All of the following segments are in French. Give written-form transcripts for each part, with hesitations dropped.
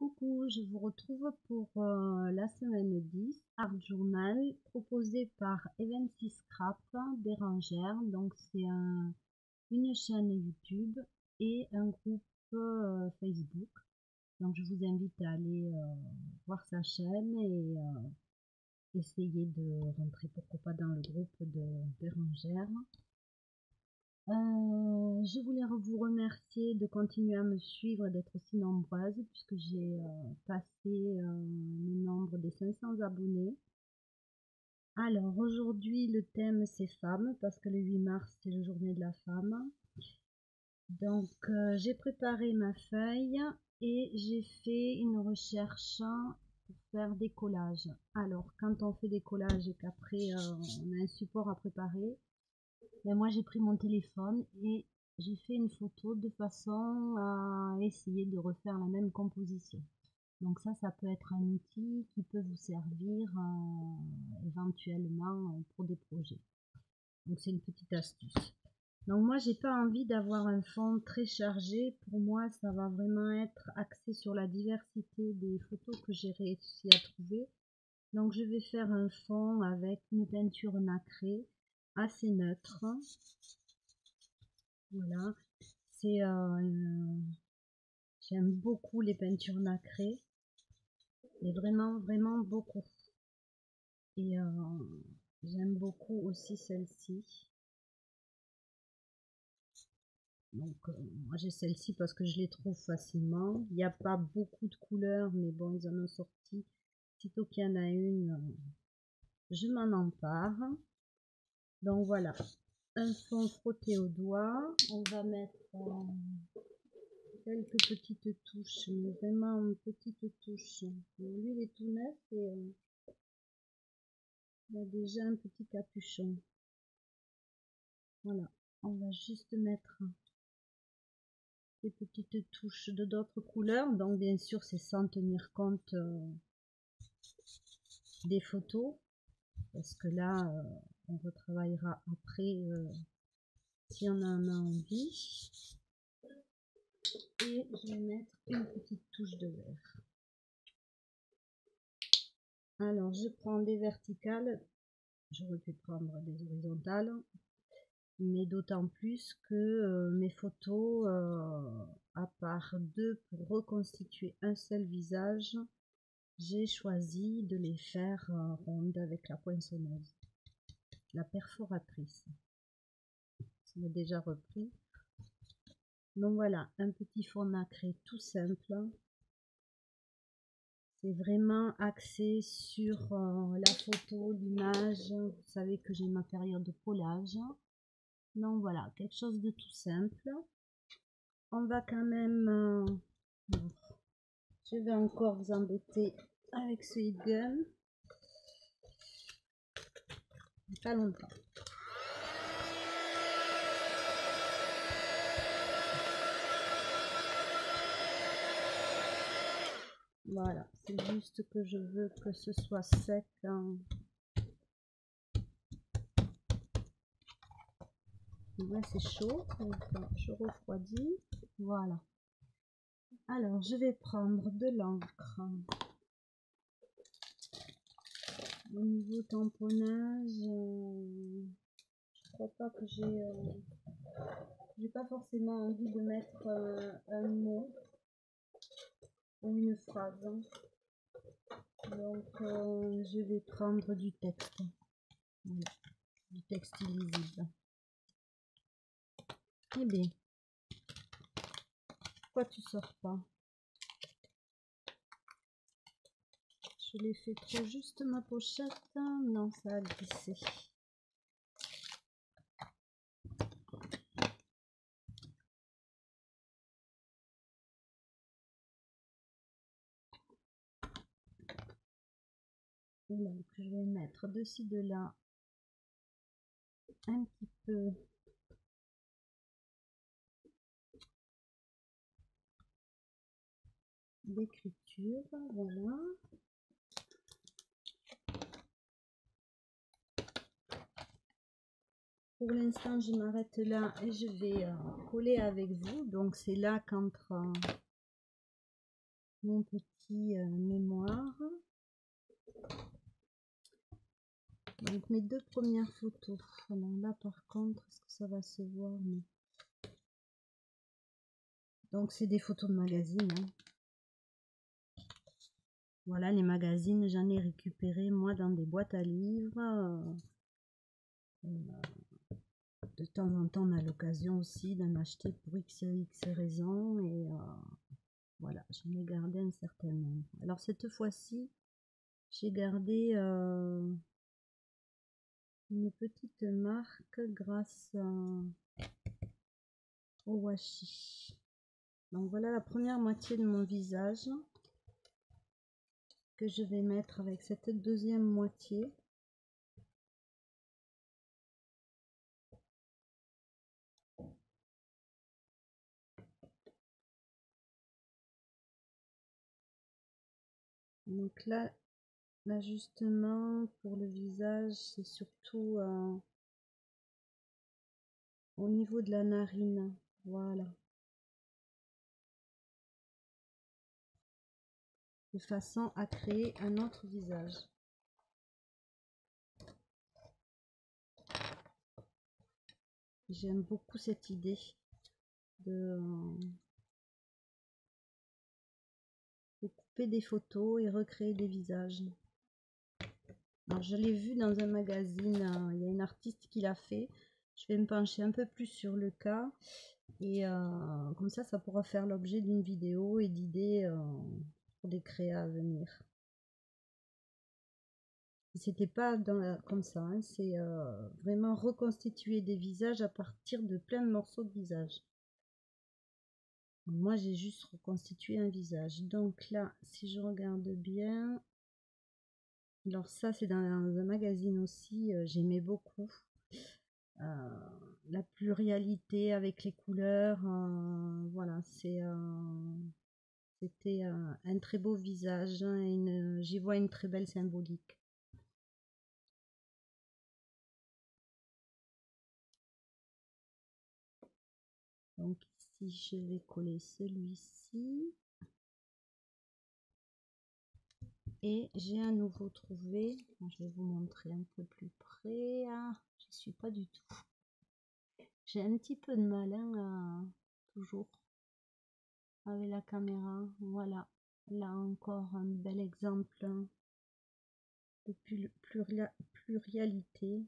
Coucou, je vous retrouve pour la semaine 10, Art Journal, proposé par Eventy Scrap Bérangère. Donc c'est une chaîne YouTube et un groupe Facebook. Donc je vous invite à aller voir sa chaîne et essayer de rentrer pourquoi pas dans le groupe de Bérangère. Je voulais vous remercier de continuer à me suivre et d'être aussi nombreuses puisque j'ai passé le nombre des 500 abonnés. Alors aujourd'hui le thème c'est femmes parce que le 8 mars c'est la journée de la femme. Donc j'ai préparé ma feuille et j'ai fait une recherche pour faire des collages. Alors quand on fait des collages et qu'après on a un support à préparer, mais moi j'ai pris mon téléphone et j'ai fait une photo de façon à essayer de refaire la même composition. Donc ça peut être un outil qui peut vous servir éventuellement pour des projets. Donc c'est une petite astuce. Donc moi j'ai pas envie d'avoir un fond très chargé. Pour moi ça va vraiment être axé sur la diversité des photos que j'ai réussi à trouver. Donc je vais faire un fond avec une peinture nacrée assez neutre. Voilà, c'est j'aime beaucoup les peintures nacrées, et vraiment beaucoup. Et j'aime beaucoup aussi celle-ci. Donc moi j'ai celle-ci parce que je les trouve facilement. Il n'y a pas beaucoup de couleurs, mais bon ils en ont sorti. Sitôt qu'il y en a une, je m'en empare. Donc voilà, un fond frotté au doigt. On va mettre quelques petites touches, mais vraiment petites touches. Lui il est tout neuf et il a déjà un petit capuchon. Voilà, on va juste mettre des petites touches de d'autres couleurs. Donc bien sûr c'est sans tenir compte des photos, parce que là on retravaillera après si on en a envie. Et je vais mettre une petite touche de vert. Alors je prends des verticales, j'aurais pu prendre des horizontales, mais d'autant plus que mes photos, à part deux pour reconstituer un seul visage, j'ai choisi de les faire rondes avec la poinçonneuse, la perforatrice. Ça m'a déjà repris. Donc voilà, un petit fond nacré tout simple. C'est vraiment axé sur la photo, l'image. Vous savez que j'ai ma période de collage. Donc voilà, quelque chose de tout simple. On va quand même... je vais encore vous embêter avec ce heat gun. Pas longtemps. Voilà, c'est juste que je veux que ce soit sec. Ouais, c'est chaud, je refroidis. Voilà. Alors, je vais prendre de l'encre. Au niveau tamponnage, je crois pas que j'ai pas forcément envie de mettre un mot ou une phrase. Donc, je vais prendre du texte. Voilà, du texte illisible. Eh bien, pourquoi tu sors pas? Je l'ai fait trop juste ma pochette. Non, ça a glissé. Donc, je vais mettre de-ci de là un petit peu d'écriture. Voilà. Pour l'instant, je m'arrête là et je vais coller avec vous. Donc, c'est là qu'entre mon petit mémoire. Donc mes deux premières photos. Alors là par contre, est-ce que ça va se voir? Non. Donc c'est des photos de magazines. Hein. Voilà les magazines, j'en ai récupéré moi dans des boîtes à livres. De temps en temps on a l'occasion aussi d'en acheter pour x raisons et voilà, j'en ai gardé un certain nombre. Alors cette fois-ci, j'ai gardé une petite marque grâce au washi. Donc voilà la première moitié de mon visage que je vais mettre avec cette deuxième moitié. Donc là, l'ajustement pour le visage, c'est surtout au niveau de la narine. Voilà. De façon à créer un autre visage. J'aime beaucoup cette idée de couper des photos et recréer des visages. Alors je l'ai vu dans un magazine, il y a une artiste qui l'a fait. Je vais me pencher un peu plus sur le cas et comme ça pourra faire l'objet d'une vidéo et d'idées pour des créas à venir. C'était pas comme ça, hein, c'est vraiment reconstituer des visages à partir de plein de morceaux de visage. Moi j'ai juste reconstitué un visage. Donc là, si je regarde bien, alors ça c'est dans un magazine aussi, j'aimais beaucoup. La pluralité avec les couleurs, voilà, c'était un très beau visage, hein, et j'y vois une très belle symbolique. Donc ici je vais coller celui-ci et j'ai à nouveau trouvé, je vais vous montrer un peu plus près, je ne suis pas du tout, j'ai un petit peu de mal toujours avec la caméra. Voilà, là encore un bel exemple de pluralité.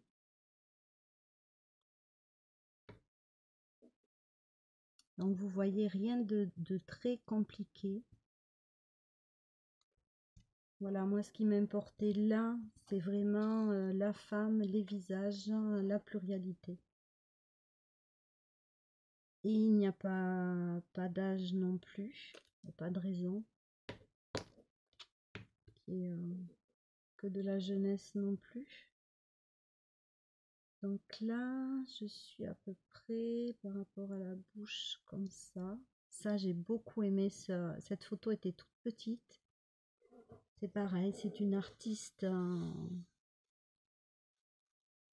Donc vous voyez, rien de très compliqué. Voilà, moi ce qui m'importait là, c'est vraiment la femme, les visages, la pluralité. Et il n'y a pas d'âge non plus, il n'y a pas de raison que de la jeunesse non plus. Donc là, je suis à peu près par rapport à la bouche comme ça. Ça, j'ai beaucoup aimé ça. Cette photo était toute petite. C'est pareil, c'est une artiste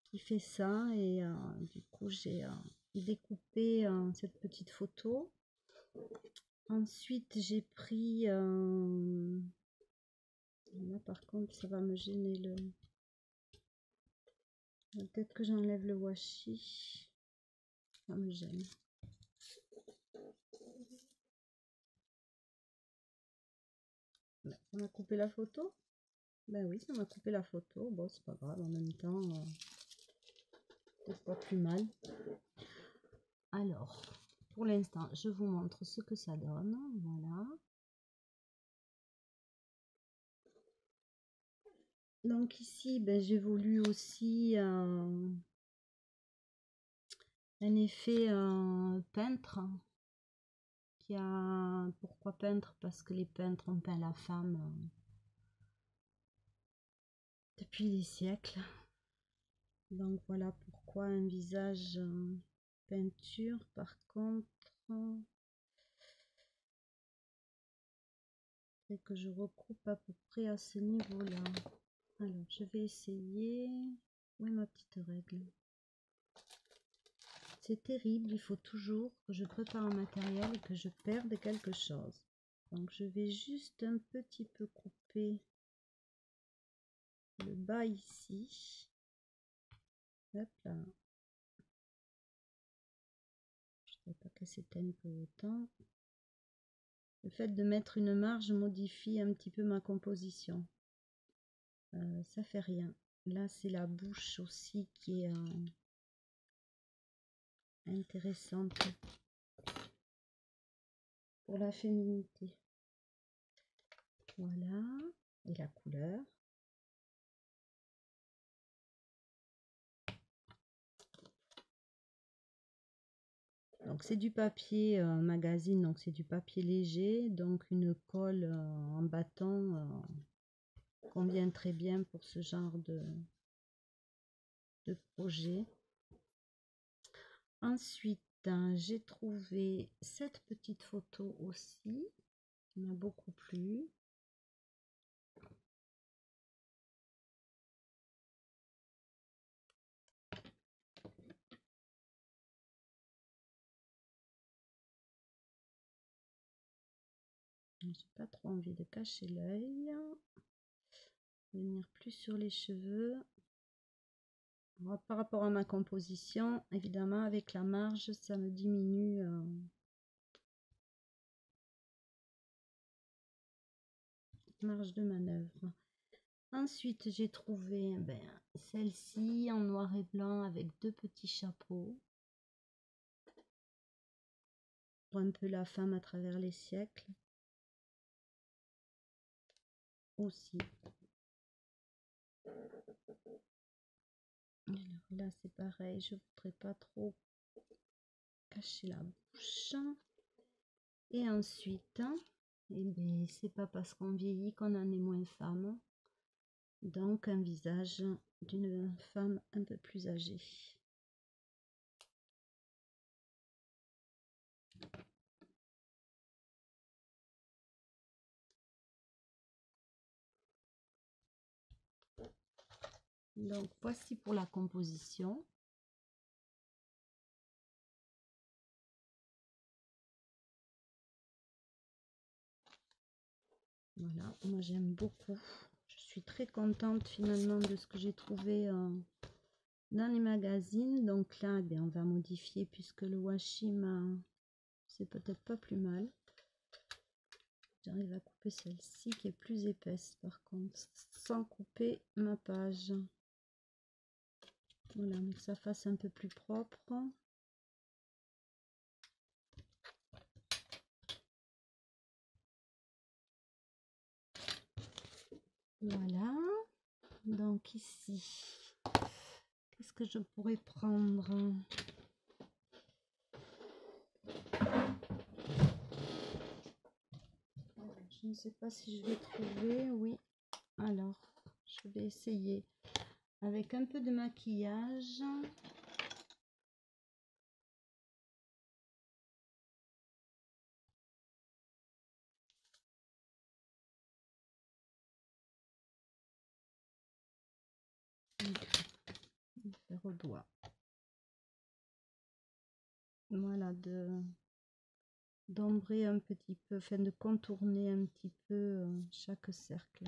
qui fait ça et du coup j'ai découpé cette petite photo. Ensuite j'ai pris là par contre ça va me gêner peut-être que j'enlève le washi, ça me gêne. Ça m'a coupé la photo. Ben oui, ça m'a coupé la photo. Bon, c'est pas grave, en même temps c'est pas plus mal. Alors pour l'instant je vous montre ce que ça donne. Voilà, donc ici ben, j'ai voulu aussi un effet peintre. Pourquoi peintre? Parce que les peintres ont peint la femme depuis des siècles. Donc voilà pourquoi un visage peinture. Par contre, c'est que je recoupe à peu près à ce niveau-là. Alors je vais essayer. Où est ma petite règle? C'est terrible, il faut toujours que je prépare un matériel et que je perde quelque chose. Donc je vais juste un petit peu couper le bas ici. Hop là. Je ne sais pas que c'était un peu autant. Le fait de mettre une marge modifie un petit peu ma composition. Ça fait rien. Là c'est la bouche aussi qui est intéressante pour la féminité. Voilà. Et la couleur. Donc c'est du papier magazine, donc c'est du papier léger, donc une colle en bâton convient très bien pour ce genre de projet. Ensuite, j'ai trouvé cette petite photo aussi, qui m'a beaucoup plu. J'ai pas trop envie de cacher l'œil. Venir plus sur les cheveux. Par rapport à ma composition, évidemment, avec la marge, ça me diminue marge de manœuvre. Ensuite, j'ai trouvé celle-ci en noir et blanc avec deux petits chapeaux. Pour un peu la femme à travers les siècles. Aussi. Alors là, c'est pareil, je voudrais pas trop cacher la bouche. Et ensuite, c'est pas parce qu'on vieillit qu'on en est moins femme. Donc, un visage d'une femme un peu plus âgée. Donc, voici pour la composition. Voilà, moi j'aime beaucoup. Je suis très contente finalement de ce que j'ai trouvé dans les magazines. Donc là, on va modifier puisque le washi c'est peut-être pas plus mal. J'arrive à couper celle-ci qui est plus épaisse par contre, sans couper ma page. Voilà, mais que ça fasse un peu plus propre. Voilà, donc ici, qu'est-ce que je pourrais prendre? Je ne sais pas si je vais trouver, oui. Alors, je vais essayer avec un peu de maquillage. Faire au doigt. Voilà, d'ombrer un petit peu, enfin de contourner un petit peu chaque cercle.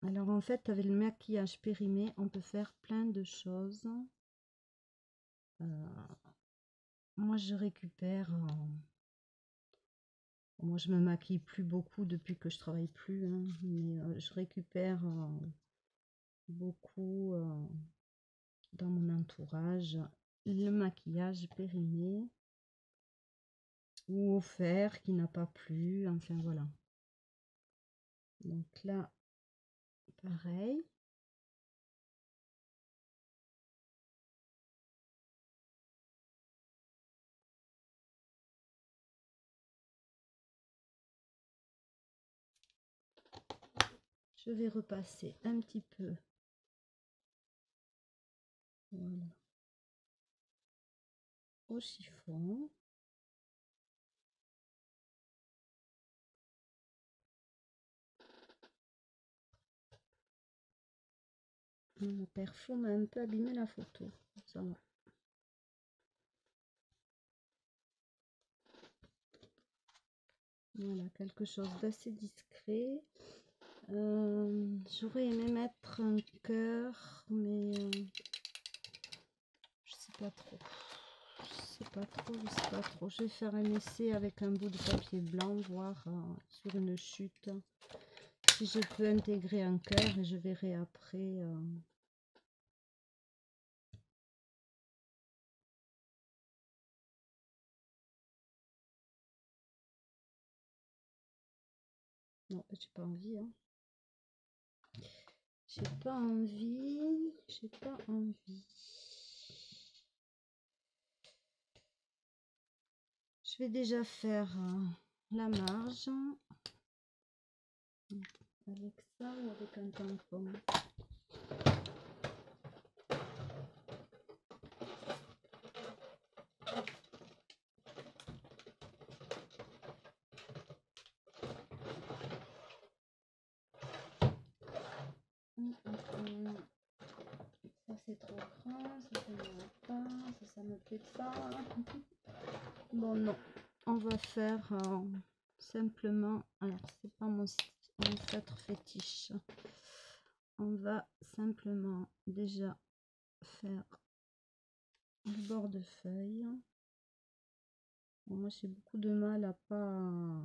Alors en fait, avec le maquillage périmé, on peut faire plein de choses. Moi, je récupère. Moi, je me maquille plus beaucoup depuis que je travaille plus, hein, mais je récupère beaucoup dans mon entourage le maquillage périmé ou offert qui n'a pas plu, enfin voilà. Donc là, pareil. Je vais repasser un petit peu. Voilà. Au chiffon. Le parfum a un peu abîmé la photo. Ça va. Voilà, quelque chose d'assez discret. J'aurais aimé mettre un cœur, mais je sais pas trop. Je sais pas trop. Je vais faire un essai avec un bout de papier blanc, voir sur une chute si je peux intégrer un cœur, et je verrai après. Non, j'ai pas envie, hein. J'ai pas envie. Je vais déjà faire la marge avec ça ou avec un tampon. Ça c'est trop grand, ça me va pas, ça me plaît pas. Bon non, on va faire simplement, alors c'est pas mon feutre fétiche, on va simplement déjà faire le bord de feuille. Bon, moi j'ai beaucoup de mal à pas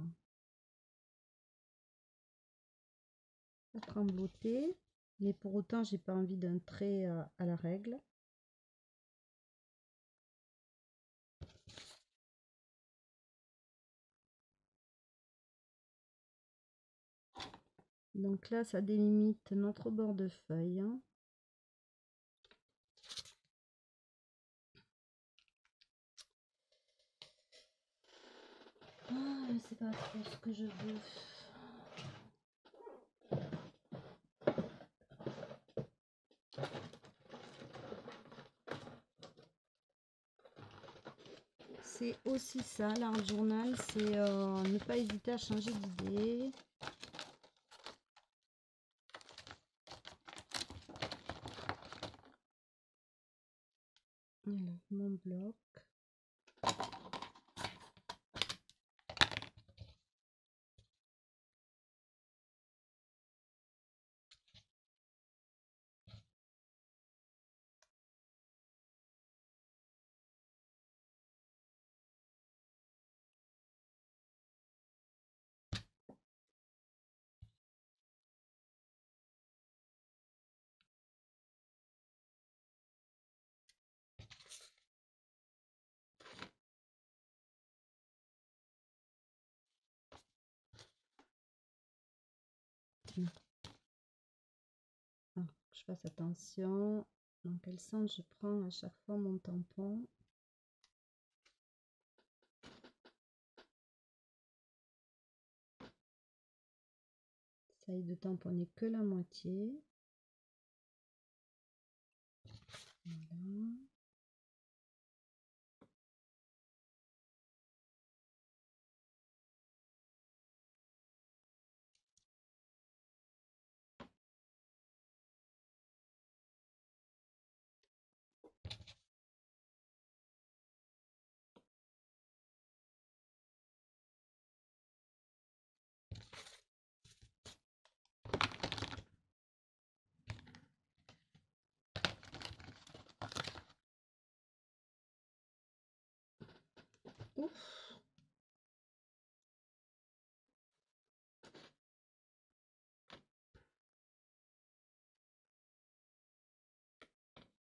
trembloter, mais pour autant j'ai pas envie d'un trait à la règle. Donc là ça délimite notre bord de feuille. Ah, je sais pas trop ce que je veux. C'est aussi ça, l'art journal, c'est ne pas hésiter à changer d'idée. Voilà, mon bloc. Ah, je fasse attention dans quel sens je prends à chaque fois mon tampon. J'essaye de tamponner que la moitié. Voilà. Ouf.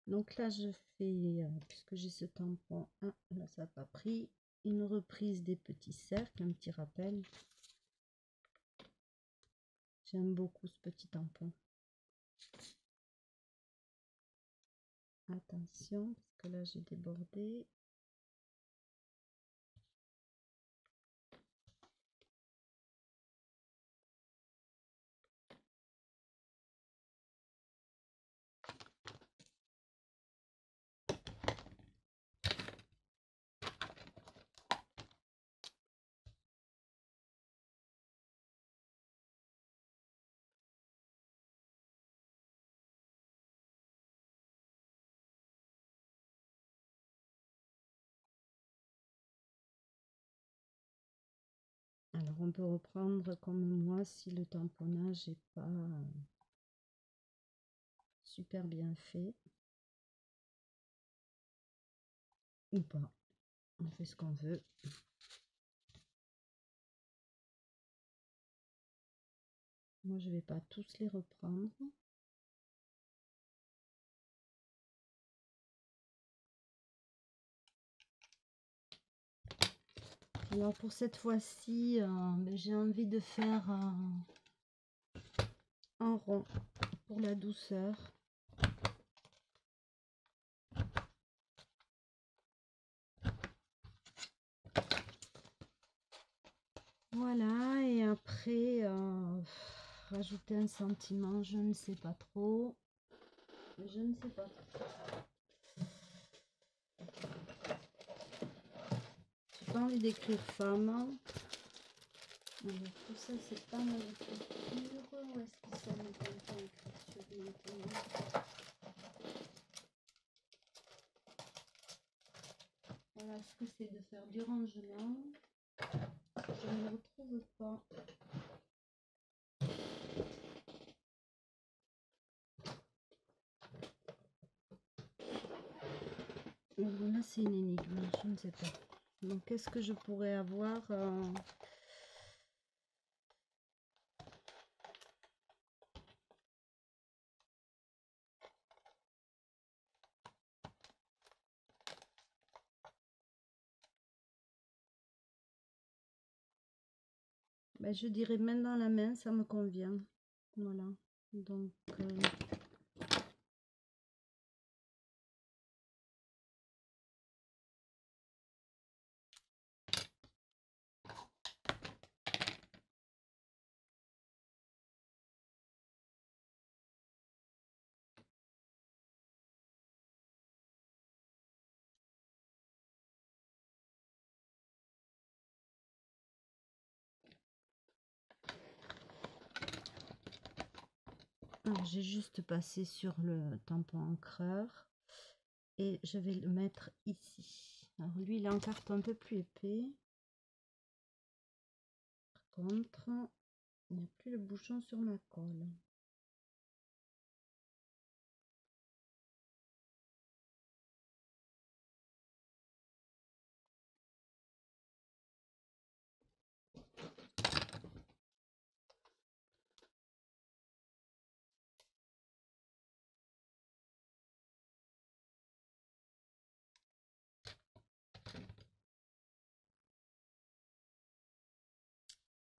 Donc là je fais, puisque j'ai ce tampon, là ça n'a pas pris, une reprise des petits cercles, un petit rappel. J'aime beaucoup ce petit tampon. Attention, parce que là j'ai débordé. Alors on peut reprendre comme moi si le tamponnage n'est pas super bien fait. Ou pas. On fait ce qu'on veut. Moi je vais pas tous les reprendre. Alors pour cette fois-ci, j'ai envie de faire un rond pour la douceur. Voilà, et après, rajouter un sentiment, je ne sais pas trop. Je ne sais pas trop. J'ai pas envie d'écrire femme. Alors tout ça c'est pas mal d'écriture. Où est-ce que ça me tente d'écriture maintenant? Voilà, ce que c'est de faire du rangement. Je ne le retrouve pas. Là c'est une énigme, je ne sais pas. Donc qu'est-ce que je pourrais avoir ben, je dirais main dans la main, ça me convient. Voilà. Donc j'ai juste passé sur le tampon encreur et je vais le mettre ici. Alors lui il est en carton un peu plus épais. Par contre, il n'y a plus le bouchon sur ma colle.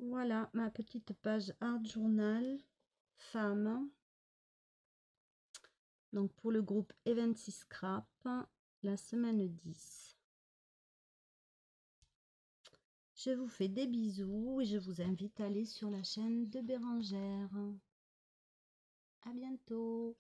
Voilà ma petite page Art Journal femme. Donc pour le groupe Eventy Scrap, la semaine 10. Je vous fais des bisous et je vous invite à aller sur la chaîne de Bérangère. À bientôt.